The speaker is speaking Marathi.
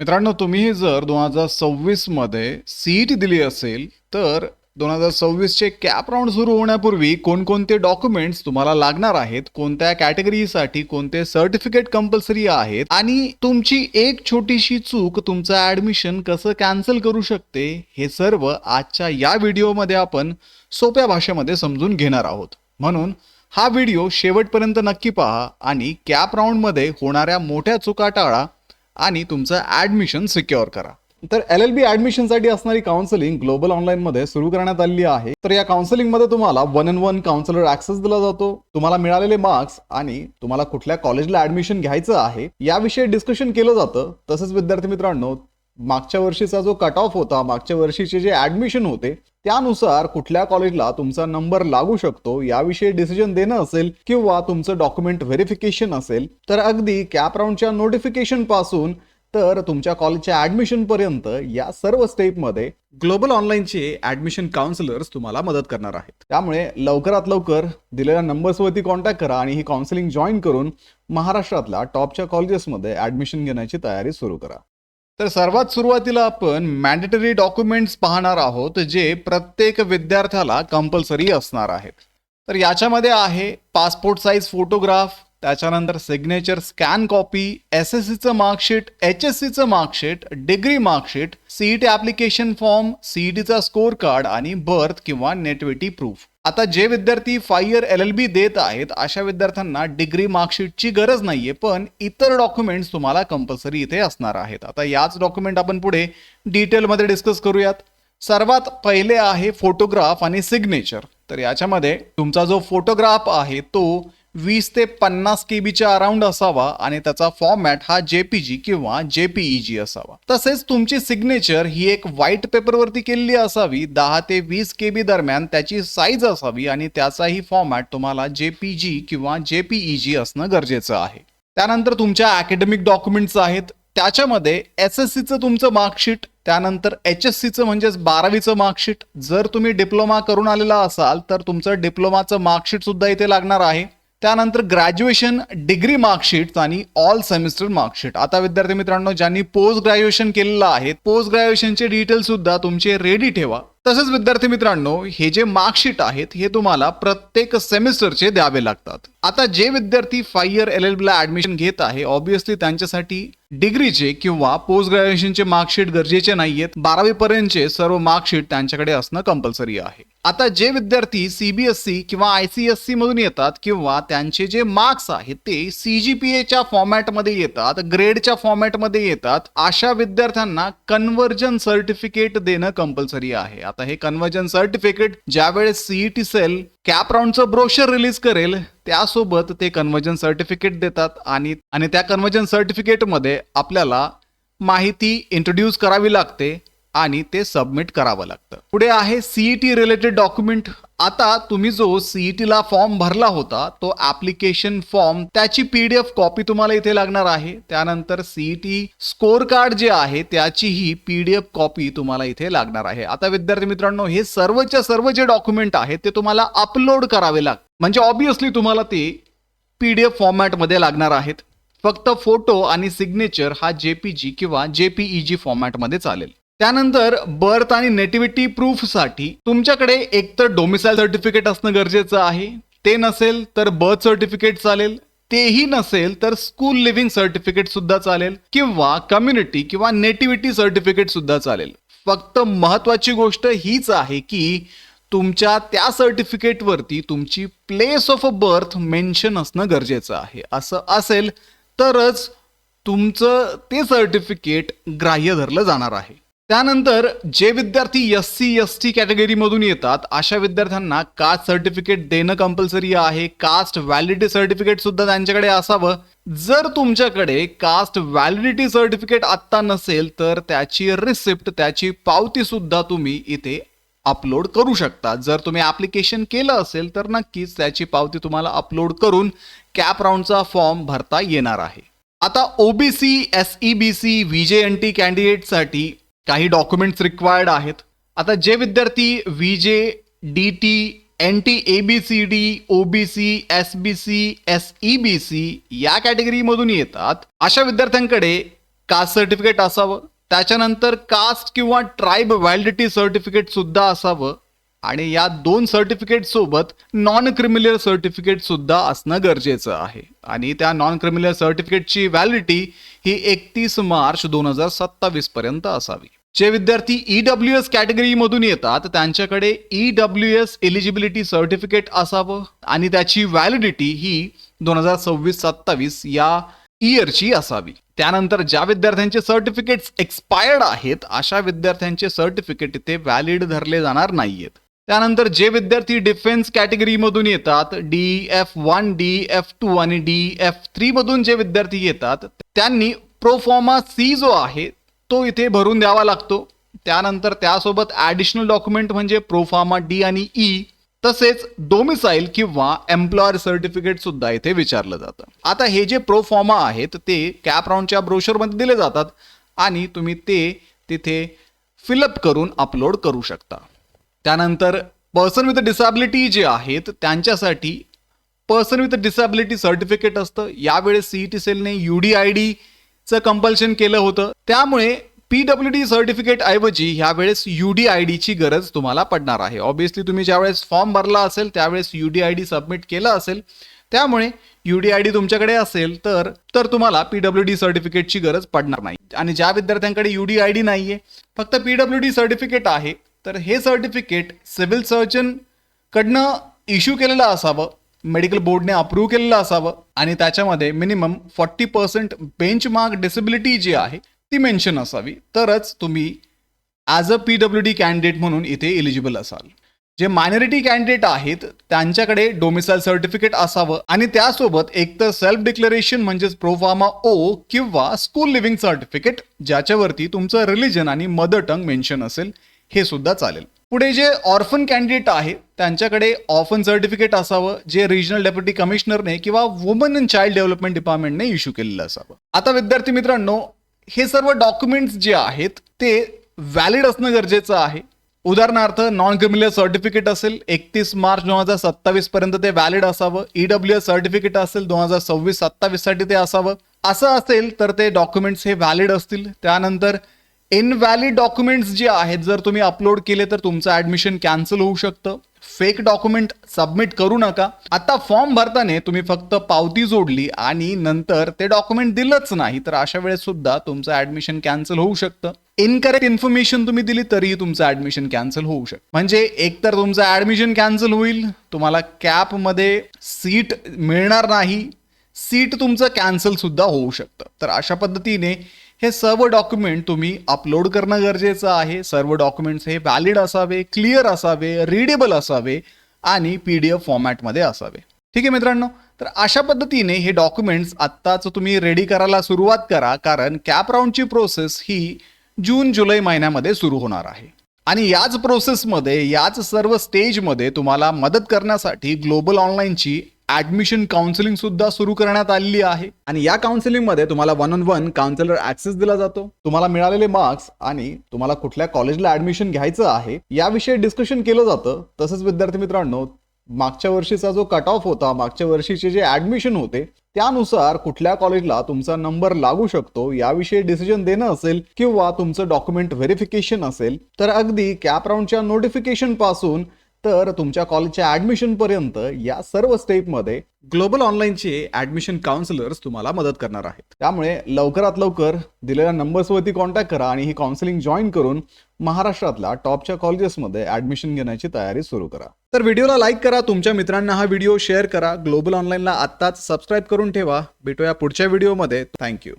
मित्रांनो, तुम्ही जर 2026 मध्ये सीईटी दिली असेल तर 2026 कॅप राऊंड सुरू होण्यापूर्वी कोणकोणते डॉक्युमेंट्स तुम्हाला लागणार आहेत, कोणत्या कॅटेगरीसाठी कोणते सर्टिफिकेट कंपल्सरी आहेत आणि तुमची एक छोटीशी चूक तुमचं ऍडमिशन कसं कॅन्सल करू शकते, हे सर्व आजच्या या व्हिडिओमध्ये आपण सोप्या भाषेमध्ये समजून घेणार आहोत. म्हणून हा व्हिडिओ शेवटपर्यंत नक्की पहा आणि कॅप राऊंडमध्ये होणाऱ्या मोठ्या चुका टाळा आणि तुमचं ऍडमिशन सिक्युअर करा. तर LLB ऍडमिशनसाठी असणारी काउन्सिलिंग ग्लोबल ऑनलाईन मध्ये सुरू करण्यात आली आहे. तर या काउन्सिलिंग मध्ये तुम्हाला 1-on-1 काउन्सिलर ऍक्सेस दिला जातो. तुम्हाला मिळालेले मार्क्स आणि तुम्हाला कुठल्या कॉलेजला ऍडमिशन घ्यायचं आहे याविषयी डिस्कशन केलं जातं. तसंच विद्यार्थी मित्रांनो, मागच्या वर्षीचा जो कट ऑफ होता, मागच्या वर्षीचे जे ऍडमिशन होते त्यानुसार कुठल्या कॉलेजला तुमचा नंबर लागू शकतो याविषयी डिसिजन देणं असेल किंवा तुमचं डॉक्युमेंट व्हेरिफिकेशन असेल, तर अगदी कॅप राऊंडच्या नोटिफिकेशन पासून तर तुमच्या कॉलेजच्या ऍडमिशन पर्यंत या सर्व स्टेपमध्ये ग्लोबल ऑनलाईनचे ऍडमिशन काउन्सिलर्स तुम्हाला मदत करणार आहेत. त्यामुळे लवकरात लवकर दिलेल्या नंबर्सवरती कॉन्टॅक्ट करा आणि ही काउन्सिलिंग जॉईन करून महाराष्ट्रातल्या टॉपच्या कॉलेजेसमध्ये ऍडमिशन घेण्याची तयारी सुरू करा. तर सर्वात सुरुवातीला आपण मॅन्डेटरी डॉक्युमेंट्स पाहणार आहोत, जे प्रत्येक विद्यार्थ्याला कंपल्सरी असणार आहेत. तर याच्यामध्ये आहे पासपोर्ट साईज फोटोग्राफ, त्याच्यानंतर सिग्नेचर स्कॅन कॉपी, SSCचं मार्कशीट, HSCचं marksheet, degree marksheet, CET application form, सीईटीचा स्कोर कार्ड आणि बर्थ किंवा नेटिव्हिटी प्रूफ. आता जे विद्यार्थी 5 इयर LLB देत आहेत अशा विद्यार्थ्यांना डिग्री मार्कशीटची गरज नाहीये, पण इतर डॉक्युमेंट्स तुम्हाला कंपल्सरी इथे असणार आहेत. आता याच डॉक्युमेंट आपण पुढे डिटेलमध्ये डिस्कस करूयात. सर्वात पहिले आहे फोटोग्राफ आणि सिग्नेचर. तर याच्यामध्ये तुमचा जो फोटोग्राफ आहे तो 20 ते 50 KBच्या अराउंड असावा आणि त्याचा फॉर्मॅट हा JPG किंवा JPEG असावा. तसेच तुमची सिग्नेचर ही एक व्हाईट पेपरवरती केलेली असावी. 10 ते 20 KB दरम्यान त्याची साईज असावी आणि त्याचाही फॉर्मॅट तुम्हाला JPG किंवा JPEG असणं गरजेचं आहे. त्यानंतर तुमच्या अकॅडमिक डॉक्युमेंट्स आहेत. त्याच्यामध्ये SSCचं तुमचं मार्कशीट, त्यानंतर HSCचं म्हणजेच 12वीचं मार्कशीट. जर तुम्ही डिप्लोमा करून आलेला असाल तर तुमचं डिप्लोमाचं मार्कशीट सुद्धा इथे लागणार आहे. त्यानंतर ग्रॅज्युएशन डिग्री मार्कशीट आणि ऑल सेमिस्टर मार्कशीट. आता विद्यार्थी मित्रांनो, ज्यांनी पोस्ट ग्रॅज्युएशन केलेलं आहे, पोस्ट ग्रॅज्युएशनचे डिटेल्स सुद्धा तुमचे रेडी ठेवा. तसंच विद्यार्थी मित्रांनो, हे जे मार्कशीट आहेत हे तुम्हाला प्रत्येक सेमिस्टरचे द्यावे लागतात. आता जे विद्यार्थी 5 इयर LLB ला ऍडमिशन घेत आहे, ऑब्व्हियसली त्यांच्यासाठी डिग्रीचे किंवा पोस्ट ग्रॅज्युएशनचे मार्कशीट गरजेचे नाहीयेत. 12वी पर्यंतचे सर्व मार्कशीट त्यांच्याकडे असणं कंपल्सरी आहे. आता जे विद्यार्थी CBSE किंवा ICSE मधून येतात किंवा त्यांचे जे मार्क्स आहेत ते CGPAच्या फॉर्मॅटमध्ये येतात, ग्रेडच्या फॉर्मॅटमध्ये येतात, अशा विद्यार्थ्यांना कन्व्हर्जन सर्टिफिकेट देणं कंपल्सरी आहे. आता हे कन्व्हर्जन सर्टिफिकेट ज्यावेळेस CET सेल कॅप राऊंडचं ब्रोशर रिलीज करेल त्यासोबत ते कन्व्हर्जन सर्टिफिकेट देतात आणि त्या कन्व्हर्जन सर्टिफिकेटमध्ये आपल्याला माहिती इंट्रोड्यूस करावी लागते आणि ते सबमिट करावं लागतं. पुढे आहे CET रिलेटेड डॉक्युमेंट. आता तुम्ही जो CET ला फॉर्म भरला होता तो ऍप्लिकेशन फॉर्म, त्याची PDF कॉपी तुम्हाला इथे लागणार आहे. त्यानंतर CET स्कोर कार्ड जे आहे त्याचीही PDF कॉपी तुम्हाला इथे लागणार आहे. आता विद्यार्थी मित्रांनो, हे सर्वच्या सर्व जे डॉक्युमेंट आहेत ते तुम्हाला अपलोड करावे लागतात. म्हणजे ऑब्व्हियसली तुम्हाला ते PDF फॉर्मॅटमध्ये लागणार आहेत. फक्त फोटो आणि सिग्नेचर हा JPG किंवा JPEG फॉर्मॅटमध्ये चालेल. त्यानंतर बर्थ आणि नेटिव्हिटी प्रूफ साठी तुमच्याकडे एकतर डोमिसाइल सर्टिफिकेट असणं गरजेचं आहे. ते नसेल तर बर्थ सर्टिफिकेट चालेल. तेही नसेल तर स्कूल लिव्हिंग सर्टिफिकेट सुद्धा चालेल किंवा कम्युनिटी किंवा नेटिव्हिटी सर्टिफिकेट सुद्धा चालेल. फक्त महत्वाची गोष्ट हीच आहे की तुमच्या त्या सर्टिफिकेटवरती तुमची प्लेस ऑफ बर्थ मेन्शन असणं गरजेचं आहे. असं असेल तरच तुमचं ते सर्टिफिकेट ग्राह्य धरलं जाणार आहे. त्यानंतर जे विद्यार्थी SC ST कॅटेगरीमधून येतात अशा विद्यार्थ्यांना कास्ट सर्टिफिकेट देणं कंपल्सरी आहे. कास्ट व्हॅलिडिटी सर्टिफिकेट सुद्धा त्यांच्याकडे असावं. जर तुमच्याकडे कास्ट व्हॅलिडिटी सर्टिफिकेट आत्ता नसेल तर त्याची रिसिप्ट, त्याची पावती सुद्धा तुम्ही इथे अपलोड करू शकता. जर तुम्ही ऍप्लिकेशन केलं असेल तर नक्कीच त्याची पावती तुम्हाला अपलोड करून कॅप राऊंडचा फॉर्म भरता येणार आहे. आता OBC, SEBC, VJNT कॅन्डिडेटसाठी काही डॉक्युमेंट्स रिक्वायर्ड आहेत. आता जे विद्यार्थी VJ, DT, NT, ABCD, OBC, SBC, SEBC या कॅटेगरीमधून येतात अशा विद्यार्थ्यांकडे कास्ट सर्टिफिकेट असावं, त्याच्यानंतर कास्ट किंवा ट्राईब व्हॅलिडिटी सर्टिफिकेट सुद्धा असावं आणि या 2 सर्टिफिकेट सोबत नॉन क्रिमिनल सर्टिफिकेट सुद्धा असणं गरजेचं आहे आणि त्या नॉन क्रिमिनल सर्टिफिकेटची व्हॅलिडिटी ही 31 मार्च 2027 पर्यंत असावी. जे विद्यार्थी EWS कॅटेगरीमधून येतात त्यांच्याकडे EWS एलिजिबिलिटी सर्टिफिकेट असावं आणि त्याची व्हॅलिडिटी ही 2026-27 या इयरची असावी. त्यानंतर ज्या विद्यार्थ्यांचे सर्टिफिकेट्स एक्सपायर्ड आहेत अशा विद्यार्थ्यांचे सर्टिफिकेट इथे व्हॅलिड धरले जाणार नाहीयेत. त्यानंतर जे विद्यार्थी डिफेन्स कॅटेगरीमधून येतात, DF1, DF2 आणि DF3 मधून जे विद्यार्थी येतात त्यांनी प्रोफॉर्मा C जो आहे तो इथे भरून द्यावा लागतो. त्यानंतर त्यासोबत ॲडिशनल डॉक्युमेंट म्हणजे प्रोफॉर्मा D आणि E तसेच डोमिसाईल किंवा एम्प्लॉयर सर्टिफिकेट सुद्धा इथे विचारलं जातं. आता हे जे प्रोफॉर्मा आहेत ते कॅप राऊंडच्या ब्रोशरमध्ये दिले जातात आणि तुम्ही ते तिथे फिलअप करून अपलोड करू शकता. त्यानंतर पर्सन विथ डिसॅबिलिटी जे आहेत त्यांच्यासाठी पर्सन विथ डिसॅबिलिटी सर्टिफिकेट असतं. यावेळेस CET सेलने UDIDचं कंपल्शन केलं होतं, त्यामुळे PWD सर्टिफिकेट ऐवजी ह्यावेळेस UDID ची गरज तुम्हाला पडणार आहे. ऑब्विसली तुम्ही ज्यावेळेस फॉर्म भरला असेल त्यावेळेस UDID सबमिट केला असेल, त्यामुळे UDID तुमच्याकडे असेल तर तुम्हाला PWD सर्टिफिकेटची गरज पडणार नाही. आणि ज्या विद्यार्थ्यांकडे UDID नाहीये, फक्त PWD सर्टिफिकेट आहे, तर हे सर्टिफिकेट सिव्हिल सर्जन कडनं इश्यू केलेलं असावं, मेडिकल बोर्डने अप्रूव्ह केलेलं असावं आणि त्याच्यामध्ये मिनिमम 40% बेंचमार्क डिसेबिलिटी जी आहे ती मेन्शन असावी, तरच तुम्ही ॲज अ PWD कॅन्डिडेट म्हणून इथे एलिजिबल असाल. जे मायनॉरिटी कॅन्डिडेट आहेत त्यांच्याकडे डोमिसाईल सर्टिफिकेट असावं आणि त्यासोबत एकतर सेल्फ डिक्लेरेशन म्हणजेच प्रोफॉर्मा O किंवा स्कूल लिव्हिंग सर्टिफिकेट ज्याच्यावरती तुमचं रिलिजन आणि मदर टंग मेन्शन असेल हे सुद्धा चालेल. पुढे जे ऑर्फन कॅन्डिडेट आहे त्यांच्याकडे ऑर्फन सर्टिफिकेट असावं जे रिजनल डेप्युटी कमिशनरने किंवा वुमन अँड चाइल्ड डेव्हलपमेंट डिपार्टमेंटने इश्यू केलेलं असावं. आता विद्यार्थी मित्रांनो, हे सर्व डॉक्युमेंट्स जे आहेत ते व्हॅलिड असणं गरजेचं आहे. उदाहरणार्थ नॉन क्रिमिनल सर्टिफिकेट असेल 31 मार्च 2027 पर्यंत ते व्हॅलिड असावं. EWS सर्टिफिकेट असेल 2026-27 साठी ते असावं. असं असेल तर ते डॉक्युमेंट्स हे व्हॅलिड असतील. त्यानंतर इनव्हॅलिड डॉक्युमेंट्स जे आहेत जर तुम्ही अपलोड केले तर तुमचं ऍडमिशन कॅन्सल होऊ शकतं. फेक डॉक्युमेंट सबमिट करू नका. आता फॉर्म भरताना तुम्ही फक्त पावती जोडली आणि नंतर ते डॉक्युमेंट दिलंच नाही तर अशा वेळेस सुद्धा तुमचं ऍडमिशन कॅन्सल होऊ शकतं. इनकरेक्ट इन्फॉर्मेशन तुम्ही दिली तरीही तुमचं ऍडमिशन कॅन्सल होऊ शकतं. म्हणजे एकतर तुमचं ऍडमिशन कॅन्सल होईल, तुम्हाला कॅपमध्ये सीट मिळणार नाही, सीट तुमचं कॅन्सल सुद्धा होऊ शकतं. तर अशा पद्धतीने हे सर्व डॉक्युमेंट तुम्ही अपलोड करणं गरजेचं आहे. सर्व डॉक्युमेंट्स हे व्हॅलिड असावे, क्लिअर असावे, रीडेबल असावे आणि PDF फॉर्मॅटमध्ये असावे. ठीक आहे मित्रांनो, तर अशा पद्धतीने हे डॉक्युमेंट्स आत्ताच तुम्ही रेडी करायला सुरुवात करा, कारण कॅप राऊंडची प्रोसेस ही जून-जुलै महिन्यामध्ये सुरू होणार आहे. आणि याच प्रोसेसमध्ये याच सर्व स्टेजमध्ये तुम्हाला मदत करण्यासाठी ग्लोबल ऑनलाईनची ऍडमिशन काउन्सिलिंग सुद्धा सुरू करण्यात आलेली आहे. आणि या काउन्सिलिंग मध्ये तुम्हाला 1-on-1 काउन्सिलर ऍक्सेस दिला जातो. तुम्हाला मिळालेले मार्क्स आणि तुम्हाला कुठल्या कॉलेजला ऍडमिशन घ्यायचं आहे याविषयी डिस्कशन केलं जातं. तसंच विद्यार्थी मित्रांनो, मागच्या वर्षीचा जो कट ऑफ होता, मागच्या वर्षीचे जे ऍडमिशन होते त्यानुसार कुठल्या कॉलेजला तुमचा नंबर लागू शकतो याविषयी डिसिजन देणं असेल किंवा तुमचं डॉक्युमेंट व्हेरिफिकेशन असेल, तर अगदी कॅप राऊंडच्या नोटिफिकेशन पासून तर तुमच्या कॉलेजच्या ऍडमिशन पर्यंत या सर्व स्टेपमध्ये ग्लोबल ऑनलाईनचे ऍडमिशन काउन्सिलर्स तुम्हाला मदत करणार आहेत. त्यामुळे लवकरात लवकर दिलेल्या नंबर्सवरती कॉन्टॅक्ट करा आणि ही काउन्सिलिंग जॉईन करून महाराष्ट्रातल्या टॉपच्या कॉलेजेसमध्ये ऍडमिशन घेण्याची तयारी सुरू करा. तर व्हिडिओला लाईक करा, तुमच्या मित्रांना हा व्हिडिओ शेअर करा, ग्लोबल ऑनलाईनला आत्ताच सबस्क्राईब करून ठेवा. भेटूया पुढच्या व्हिडिओमध्ये. थँक्यू.